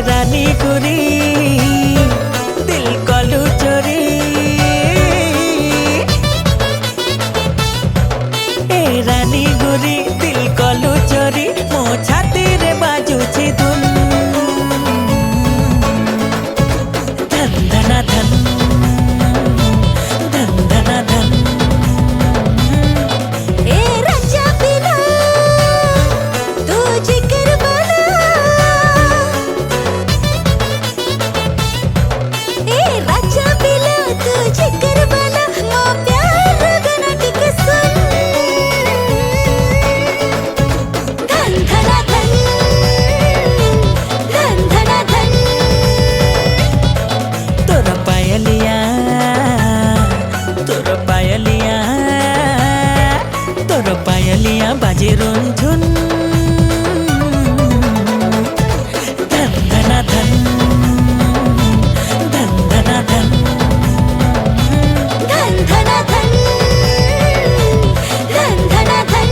रानी गुरी दिल कलु चोरी ए रानी गुरी दिल कलु चोरी मो छाती रे बाजुची धुन धन धना धन धन धना धन ए राजा बिना तू जिक्र बना ए राजा बिना तू जिक्र बना मो प्यार गना टिक सुन धन धना धन धन धना धन तोर पायलिया तोर पायलिया तोर पायलिया बाजे रुनझुन धन धना धन धन धना धन धन धना धन धन धना धन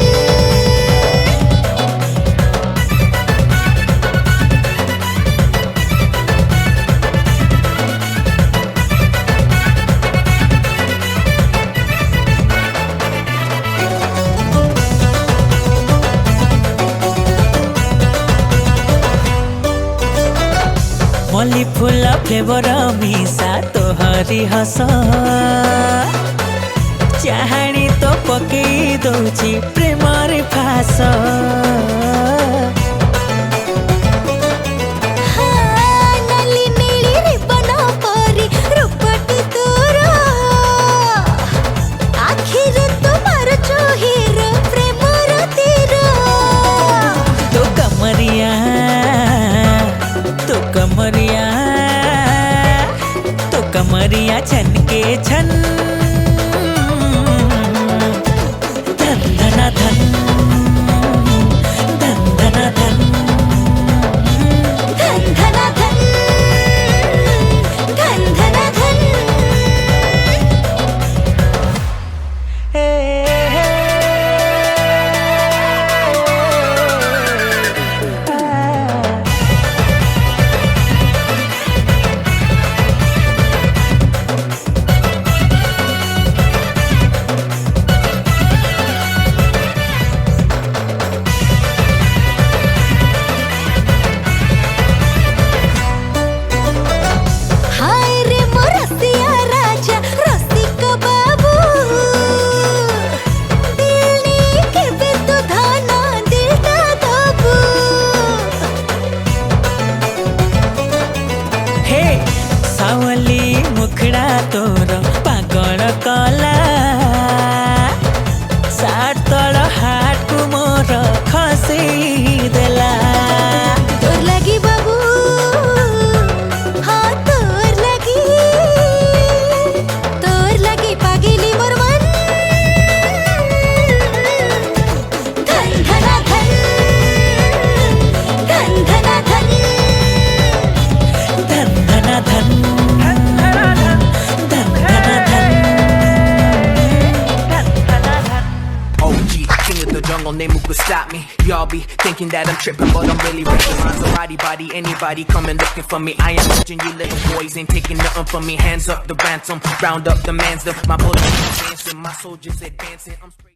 मल्ली फूल फ्लेवर मिसा तोहरी हस चाहाणी तो पकई दौची प्रेमर फास नाली नीली रिबन परी रूपटी तोर आखिरे तुमार चोहिर प्रेमर तीर तो कमरिया तो कमरिया तो कमरिया छन के छन धन धना धन धन धना धन धन धना धन धन धना धन हे हे हाय रे मोरसिया राजा रसिक बाबू दिल नी केबे तू धाना दिलटा दबू हे सावली मुखड़ा तोर पागल कला सार तल हाट मोर खसी देला तोर लगी बाबू हाँ तोर लगी पागिली मोर मन धन धना धन धन धना धन धन धना धन धन धना धन धन धना धन धन धना धन OG, king of the jungle, name who could stop me. Y'all be thinking that I'm tripping, but I'm really ripping. Maserati body, anybody coming looking for me. I am judging you little boys, ain't taking nothing from me. Hands up the ransom, round up the mans, my bullets dancing, my soldiers advancing. I'm straight.